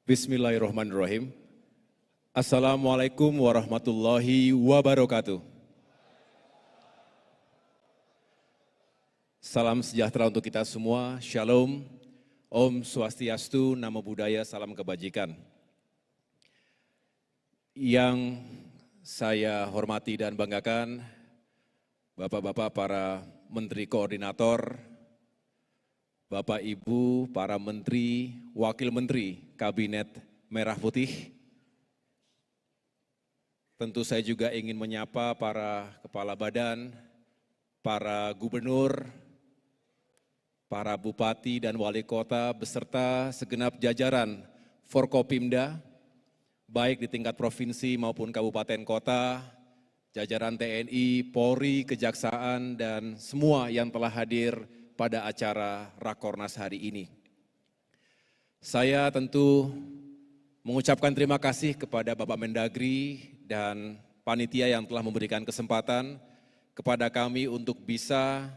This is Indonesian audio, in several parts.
Bismillahirrahmanirrahim. Assalamualaikum warahmatullahi wabarakatuh. Salam sejahtera untuk kita semua. Shalom. Om Swastiastu, Namo Buddhaya, salam kebajikan. Yang saya hormati dan banggakan, Bapak-bapak para Menteri Koordinator, Bapak Ibu para Menteri, Wakil Menteri Kabinet Merah Putih. Tentu saya juga ingin menyapa para Kepala Badan, para Gubernur, para Bupati dan Wali Kota beserta segenap jajaran Forkopimda, baik di tingkat provinsi maupun kabupaten kota, jajaran TNI, Polri, Kejaksaan, dan semua yang telah hadir pada acara Rakornas hari ini. Saya tentu mengucapkan terima kasih kepada Bapak Mendagri dan panitia yang telah memberikan kesempatan kepada kami untuk bisa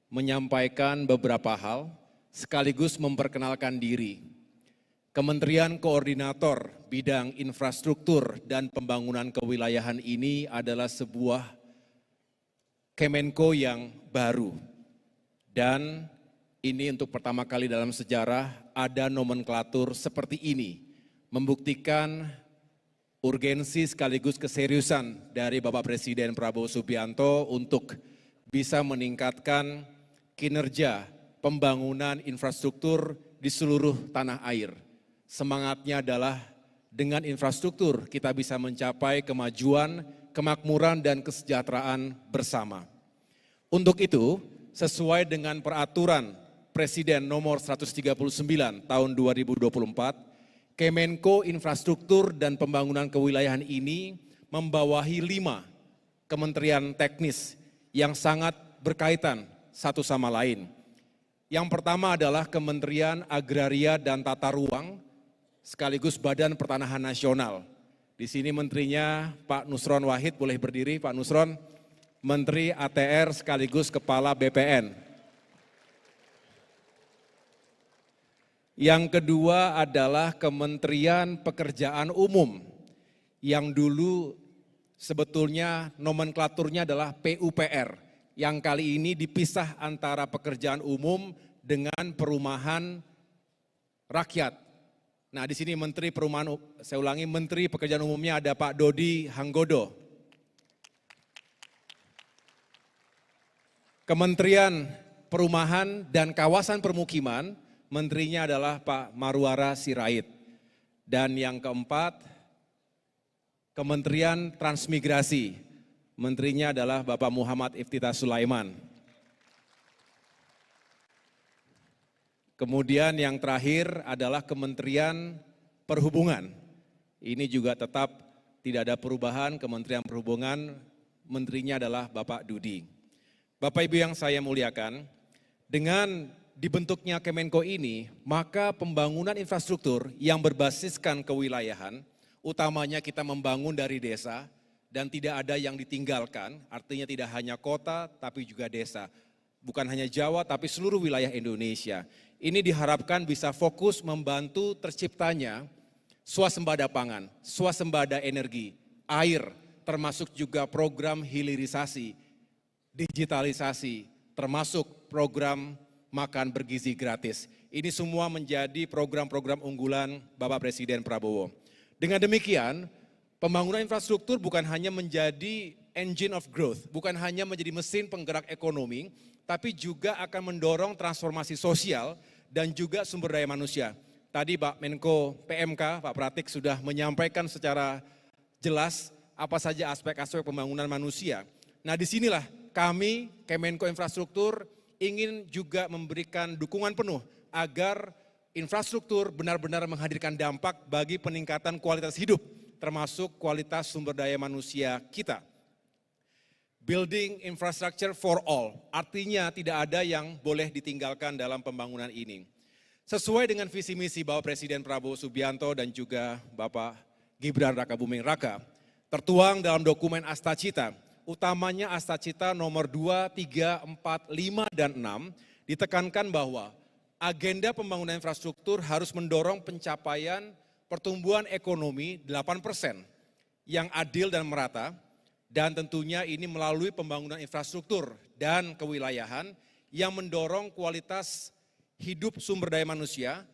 menyampaikan beberapa hal sekaligus memperkenalkan diri. Kementerian Koordinator Bidang Infrastruktur dan Pembangunan Kewilayahan ini adalah sebuah Kemenko yang baru. Dan ini untuk pertama kali dalam sejarah ada nomenklatur seperti ini, membuktikan urgensi sekaligus keseriusan dari Bapak Presiden Prabowo Subianto untuk bisa meningkatkan kinerja pembangunan infrastruktur di seluruh tanah air. Semangatnya adalah dengan infrastruktur kita bisa mencapai kemajuan, kemakmuran, dan kesejahteraan bersama. Untuk itu, sesuai dengan peraturan Presiden nomor 139 tahun 2024, Kemenko Infrastruktur dan Pembangunan Kewilayahan ini membawahi 5 kementerian teknis yang sangat berkaitan satu sama lain. Yang pertama adalah Kementerian Agraria dan Tata Ruang, sekaligus Badan Pertanahan Nasional. Di sini menterinya Pak Nusron Wahid, boleh berdiri Pak Nusron. Menteri ATR sekaligus Kepala BPN. Yang kedua adalah Kementerian Pekerjaan Umum, yang dulu sebetulnya nomenklaturnya adalah PUPR, yang kali ini dipisah antara pekerjaan umum dengan perumahan rakyat. Nah, di sini Menteri Perumahan, saya ulangi, Menteri Pekerjaan Umumnya ada Pak Dodi Hanggodo. Kementerian Perumahan dan Kawasan Permukiman, menterinya adalah Pak Marwara Sirait. Dan yang keempat, Kementerian Transmigrasi, menterinya adalah Bapak Muhammad Iftithar Sulaiman. Kemudian yang terakhir adalah Kementerian Perhubungan. Ini juga tetap tidak ada perubahan, Kementerian Perhubungan, menterinya adalah Bapak Dudi. Bapak Ibu yang saya muliakan, dengan dibentuknya Kemenko ini, maka pembangunan infrastruktur yang berbasiskan kewilayahan, utamanya kita membangun dari desa dan tidak ada yang ditinggalkan, artinya tidak hanya kota tapi juga desa. Bukan hanya Jawa tapi seluruh wilayah Indonesia. Ini diharapkan bisa fokus membantu terciptanya swasembada pangan, swasembada energi, air, termasuk juga program hilirisasi, digitalisasi, termasuk program makan bergizi gratis. Ini semua menjadi program-program unggulan Bapak Presiden Prabowo. Dengan demikian, pembangunan infrastruktur bukan hanya menjadi engine of growth, bukan hanya menjadi mesin penggerak ekonomi, tapi juga akan mendorong transformasi sosial dan juga sumber daya manusia. Tadi Pak Menko PMK, Pak Pratik sudah menyampaikan secara jelas apa saja aspek-aspek pembangunan manusia. Nah, disinilah kami, Kemenko Infrastruktur, ingin juga memberikan dukungan penuh agar infrastruktur benar-benar menghadirkan dampak bagi peningkatan kualitas hidup, termasuk kualitas sumber daya manusia kita. Building infrastructure for all, artinya tidak ada yang boleh ditinggalkan dalam pembangunan ini. Sesuai dengan visi misi Bapak Presiden Prabowo Subianto dan juga Bapak Gibran Rakabuming Raka, tertuang dalam dokumen Astacita, utamanya Astacita nomor 2, 3, 4, 5, dan 6, ditekankan bahwa agenda pembangunan infrastruktur harus mendorong pencapaian pertumbuhan ekonomi 8% yang adil dan merata, dan tentunya ini melalui pembangunan infrastruktur dan kewilayahan yang mendorong kualitas hidup sumber daya manusia,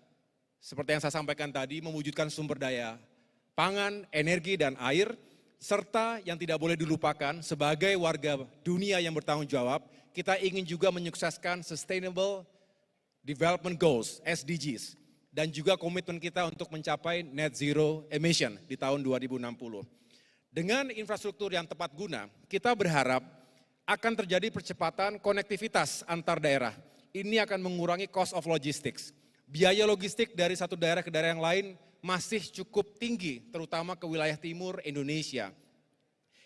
seperti yang saya sampaikan tadi, mewujudkan sumber daya pangan, energi, dan air, serta yang tidak boleh dilupakan sebagai warga dunia yang bertanggung jawab, kita ingin juga menyukseskan Sustainable Development Goals, SDGs, dan juga komitmen kita untuk mencapai net zero emission di tahun 2060. Dengan infrastruktur yang tepat guna, kita berharap akan terjadi percepatan konektivitas antar daerah. Ini akan mengurangi cost of logistics. Biaya logistik dari satu daerah ke daerah yang lain masih cukup tinggi, terutama ke wilayah timur Indonesia.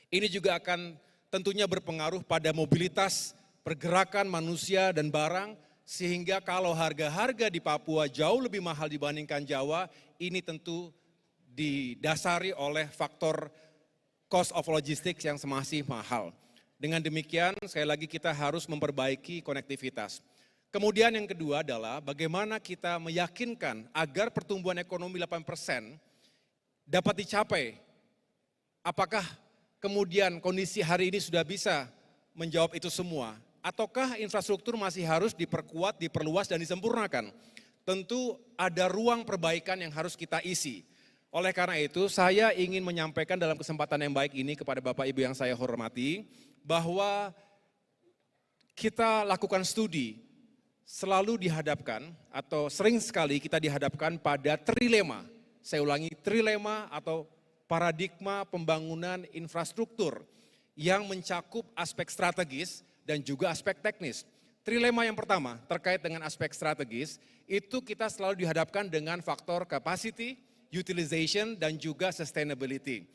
Ini juga akan tentunya berpengaruh pada mobilitas pergerakan manusia dan barang, sehingga kalau harga-harga di Papua jauh lebih mahal dibandingkan Jawa, ini tentu didasari oleh faktor cost of logistics yang masih mahal. Dengan demikian, sekali lagi kita harus memperbaiki konektivitas. Kemudian yang kedua adalah bagaimana kita meyakinkan agar pertumbuhan ekonomi 8% dapat dicapai. Apakah kemudian kondisi hari ini sudah bisa menjawab itu semua? Ataukah infrastruktur masih harus diperkuat, diperluas, dan disempurnakan? Tentu ada ruang perbaikan yang harus kita isi. Oleh karena itu, saya ingin menyampaikan dalam kesempatan yang baik ini kepada Bapak Ibu yang saya hormati, bahwa kita lakukan studi, selalu dihadapkan atau sering sekali kita dihadapkan pada trilema. Saya ulangi, trilema atau paradigma pembangunan infrastruktur yang mencakup aspek strategis dan juga aspek teknis. Trilema yang pertama terkait dengan aspek strategis, itu kita selalu dihadapkan dengan faktor capacity, utilization, dan juga sustainability.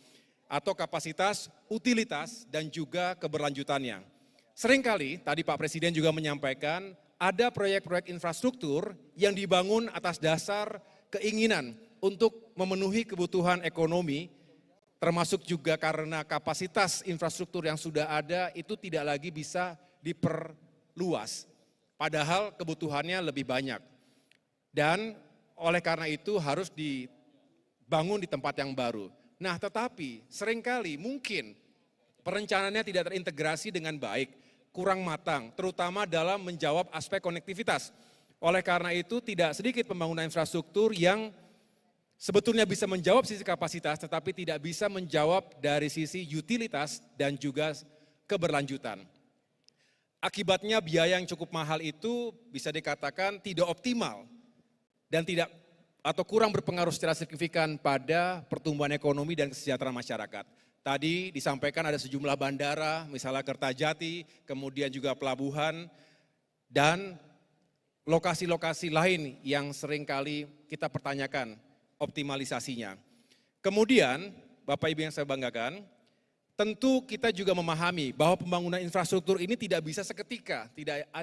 Atau kapasitas, utilitas, dan juga keberlanjutannya. Seringkali, tadi Pak Presiden juga menyampaikan, ada proyek-proyek infrastruktur yang dibangun atas dasar keinginan untuk memenuhi kebutuhan ekonomi, termasuk juga karena kapasitas infrastruktur yang sudah ada itu tidak lagi bisa diperluas. Padahal kebutuhannya lebih banyak. Dan oleh karena itu harus dibangun di tempat yang baru. Nah, tetapi seringkali mungkin perencanaannya tidak terintegrasi dengan baik, kurang matang, terutama dalam menjawab aspek konektivitas. Oleh karena itu tidak sedikit pembangunan infrastruktur yang sebetulnya bisa menjawab sisi kapasitas, tetapi tidak bisa menjawab dari sisi utilitas dan juga keberlanjutan. Akibatnya biaya yang cukup mahal itu bisa dikatakan tidak optimal dan tidak atau kurang berpengaruh secara signifikan pada pertumbuhan ekonomi dan kesejahteraan masyarakat. Tadi disampaikan ada sejumlah bandara, misalnya Kertajati, kemudian juga pelabuhan, dan lokasi-lokasi lain yang seringkali kita pertanyakan optimalisasinya. Kemudian, Bapak Ibu yang saya banggakan, tentu kita juga memahami bahwa pembangunan infrastruktur ini tidak bisa seketika,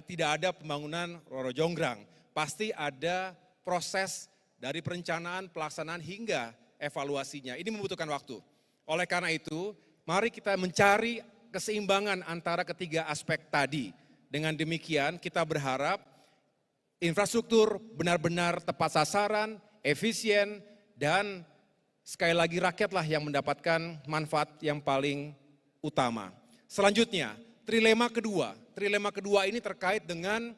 tidak ada pembangunan Roro Jonggrang. Pasti ada proses dari perencanaan, pelaksanaan hingga evaluasinya. Ini membutuhkan waktu. Oleh karena itu, mari kita mencari keseimbangan antara ketiga aspek tadi. Dengan demikian, kita berharap infrastruktur benar-benar tepat sasaran, efisien, dan sekali lagi rakyatlah yang mendapatkan manfaat yang paling utama. Selanjutnya, trilema kedua ini terkait dengan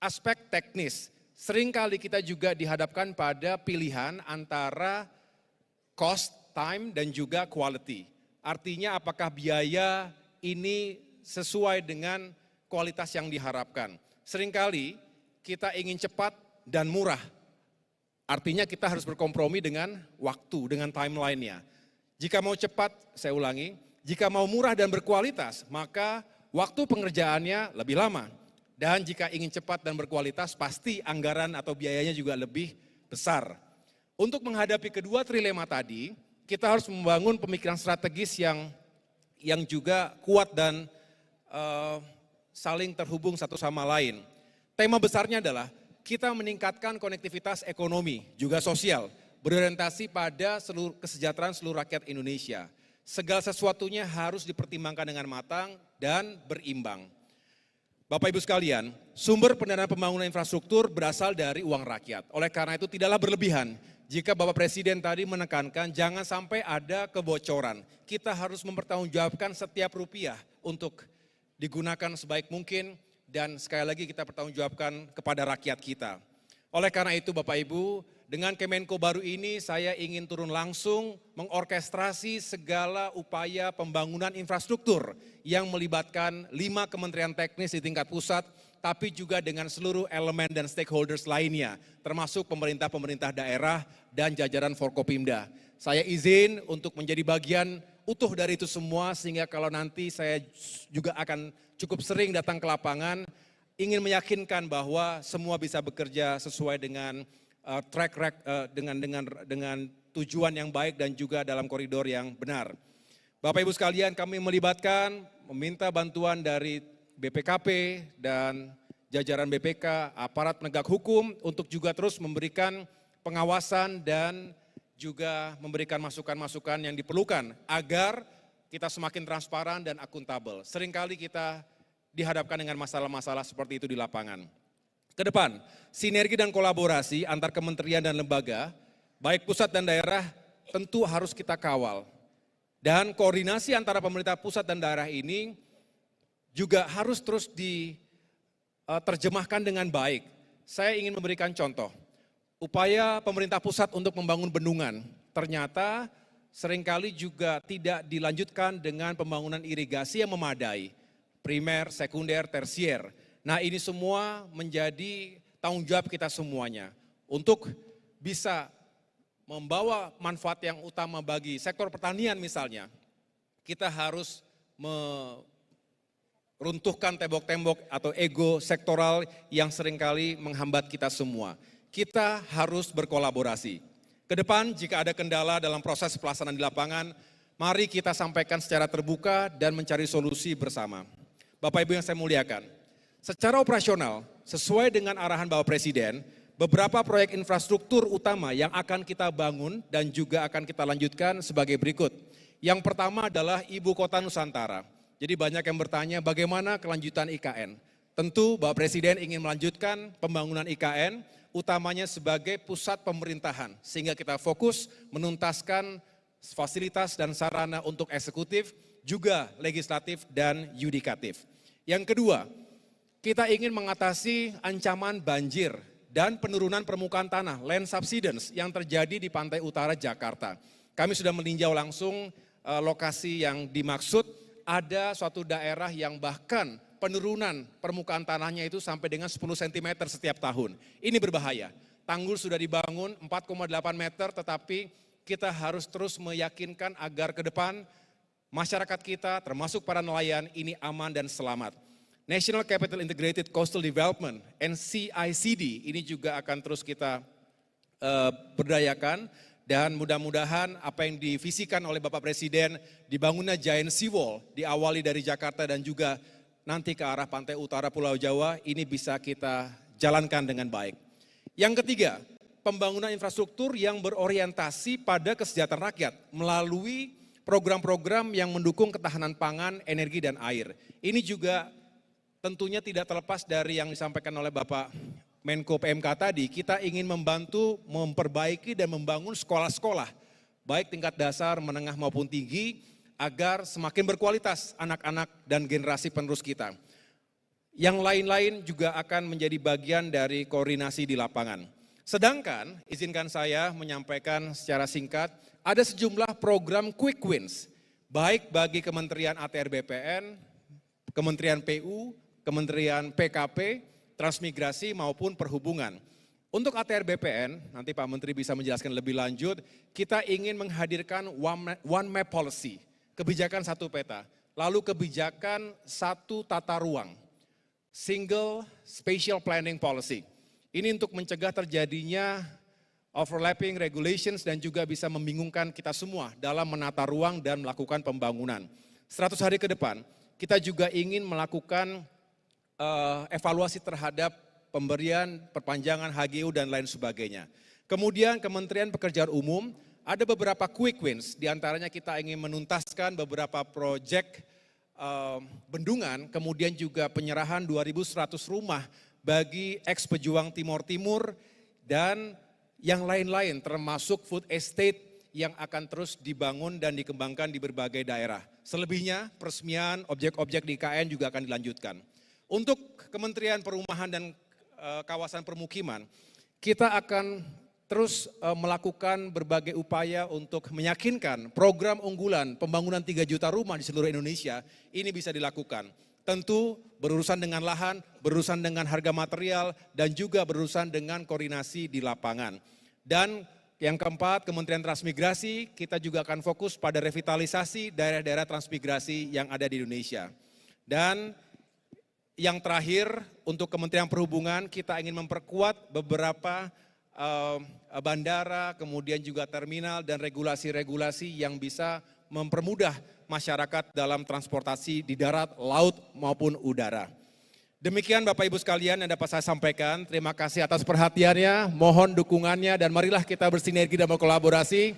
aspek teknis. Seringkali kita juga dihadapkan pada pilihan antara cost, time, dan juga quality. Artinya apakah biaya ini sesuai dengan kualitas yang diharapkan. Seringkali kita ingin cepat dan murah. Artinya kita harus berkompromi dengan waktu, dengan timeline-nya. Jika mau cepat, saya ulangi, jika mau murah dan berkualitas, maka waktu pengerjaannya lebih lama. Dan jika ingin cepat dan berkualitas, pasti anggaran atau biayanya juga lebih besar. Untuk menghadapi kedua trilema tadi, kita harus membangun pemikiran strategis yang juga kuat dan saling terhubung satu sama lain. Tema besarnya adalah kita meningkatkan konektivitas ekonomi, juga sosial, berorientasi pada kesejahteraan seluruh rakyat Indonesia. Segala sesuatunya harus dipertimbangkan dengan matang dan berimbang. Bapak Ibu sekalian, sumber pendanaan pembangunan infrastruktur berasal dari uang rakyat. Oleh karena itu tidaklah berlebihan jika Bapak Presiden tadi menekankan jangan sampai ada kebocoran. Kita harus mempertanggungjawabkan setiap rupiah untuk digunakan sebaik mungkin dan sekali lagi kita pertanggungjawabkan kepada rakyat kita. Oleh karena itu Bapak Ibu, dengan Kemenko baru ini saya ingin turun langsung mengorkestrasi segala upaya pembangunan infrastruktur yang melibatkan 5 kementerian teknis di tingkat pusat, tapi juga dengan seluruh elemen dan stakeholders lainnya, termasuk pemerintah-pemerintah daerah dan jajaran Forkopimda. Saya izin untuk menjadi bagian utuh dari itu semua, sehingga kalau nanti saya juga akan cukup sering datang ke lapangan, ingin meyakinkan bahwa semua bisa bekerja sesuai dengan dengan tujuan yang baik dan juga dalam koridor yang benar. Bapak Ibu sekalian, kami melibatkan, meminta bantuan dari BPKP dan jajaran BPK, aparat penegak hukum untuk juga terus memberikan pengawasan dan juga memberikan masukan-masukan yang diperlukan agar kita semakin transparan dan akuntabel. Seringkali kita dihadapkan dengan masalah-masalah seperti itu di lapangan. Kedepan, sinergi dan kolaborasi antar kementerian dan lembaga, baik pusat dan daerah, tentu harus kita kawal. Dan koordinasi antara pemerintah pusat dan daerah ini juga harus terus diterjemahkan dengan baik. Saya ingin memberikan contoh. Upaya pemerintah pusat untuk membangun bendungan ternyata seringkali juga tidak dilanjutkan dengan pembangunan irigasi yang memadai, primer, sekunder, tersier. Nah ini semua menjadi tanggung jawab kita semuanya untuk bisa membawa manfaat yang utama bagi sektor pertanian misalnya. Kita harus meruntuhkan tembok-tembok atau ego sektoral yang seringkali menghambat kita semua. Kita harus berkolaborasi. Kedepan jika ada kendala dalam proses pelaksanaan di lapangan, mari kita sampaikan secara terbuka dan mencari solusi bersama. Bapak Ibu yang saya muliakan, secara operasional sesuai dengan arahan Bapak Presiden, beberapa proyek infrastruktur utama yang akan kita bangun dan juga akan kita lanjutkan sebagai berikut. Yang pertama adalah Ibu Kota Nusantara. Jadi banyak yang bertanya bagaimana kelanjutan IKN. Tentu Bapak Presiden ingin melanjutkan pembangunan IKN, utamanya sebagai pusat pemerintahan, sehingga kita fokus menuntaskan fasilitas dan sarana untuk eksekutif, juga legislatif dan yudikatif. Yang kedua, kita ingin mengatasi ancaman banjir dan penurunan permukaan tanah, land subsidence yang terjadi di pantai utara Jakarta. Kami sudah meninjau langsung lokasi yang dimaksud, ada suatu daerah yang bahkan penurunan permukaan tanahnya itu sampai dengan 10 cm setiap tahun. Ini berbahaya. Tanggul sudah dibangun 4,8 meter, tetapi kita harus terus meyakinkan agar ke depan masyarakat kita termasuk para nelayan ini aman dan selamat. National Capital Integrated Coastal Development, NCICD, ini juga akan terus kita berdayakan dan mudah-mudahan apa yang divisikan oleh Bapak Presiden dibangunnya Giant Seawall diawali dari Jakarta dan juga nanti ke arah pantai utara Pulau Jawa, ini bisa kita jalankan dengan baik. Yang ketiga, pembangunan infrastruktur yang berorientasi pada kesejahteraan rakyat melalui program-program yang mendukung ketahanan pangan, energi, dan air. Ini juga tentunya tidak terlepas dari yang disampaikan oleh Bapak Menko PMK tadi, kita ingin membantu memperbaiki dan membangun sekolah-sekolah, baik tingkat dasar, menengah maupun tinggi, agar semakin berkualitas anak-anak dan generasi penerus kita. Yang lain-lain juga akan menjadi bagian dari koordinasi di lapangan. Sedangkan, izinkan saya menyampaikan secara singkat, ada sejumlah program quick wins, baik bagi Kementerian ATR BPN, Kementerian PU, Kementerian PKP, Transmigrasi maupun Perhubungan. Untuk ATR BPN, nanti Pak Menteri bisa menjelaskan lebih lanjut, kita ingin menghadirkan one map policy, kebijakan satu peta, lalu kebijakan satu tata ruang, single spatial planning policy. Ini untuk mencegah terjadinya overlapping regulations dan juga bisa membingungkan kita semua dalam menata ruang dan melakukan pembangunan. 100 hari ke depan, kita juga ingin melakukan evaluasi terhadap pemberian perpanjangan HGU dan lain sebagainya. Kemudian Kementerian Pekerjaan Umum, ada beberapa quick wins, diantaranya kita ingin menuntaskan beberapa proyek bendungan, kemudian juga penyerahan 2.100 rumah bagi ex-pejuang Timor Timur, dan yang lain-lain termasuk food estate yang akan terus dibangun dan dikembangkan di berbagai daerah. Selebihnya peresmian objek-objek di IKN juga akan dilanjutkan. Untuk Kementerian Perumahan dan Kawasan Permukiman, kita akan terus melakukan berbagai upaya untuk meyakinkan program unggulan pembangunan 3 juta rumah di seluruh Indonesia ini bisa dilakukan. Tentu berurusan dengan lahan, berurusan dengan harga material, dan juga berurusan dengan koordinasi di lapangan. Dan yang keempat, Kementerian Transmigrasi, kita juga akan fokus pada revitalisasi daerah-daerah transmigrasi yang ada di Indonesia. Dan yang terakhir, untuk Kementerian Perhubungan, kita ingin memperkuat beberapa bandara, kemudian juga terminal dan regulasi-regulasi yang bisa mempermudah masyarakat dalam transportasi di darat, laut maupun udara. Demikian Bapak Ibu sekalian yang dapat saya sampaikan. Terima kasih atas perhatiannya, mohon dukungannya, dan marilah kita bersinergi dan berkolaborasi.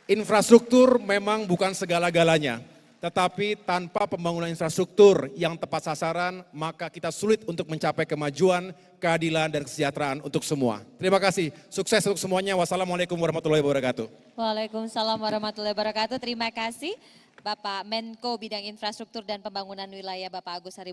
Infrastruktur memang bukan segala-galanya, tetapi tanpa pembangunan infrastruktur yang tepat sasaran, maka kita sulit untuk mencapai kemajuan, keadilan, dan kesejahteraan untuk semua. Terima kasih, sukses untuk semuanya. Wassalamualaikum warahmatullahi wabarakatuh. Waalaikumsalam warahmatullahi wabarakatuh. Terima kasih Bapak Menko Bidang Infrastruktur dan Pembangunan Wilayah Bapak Agus Harimurti.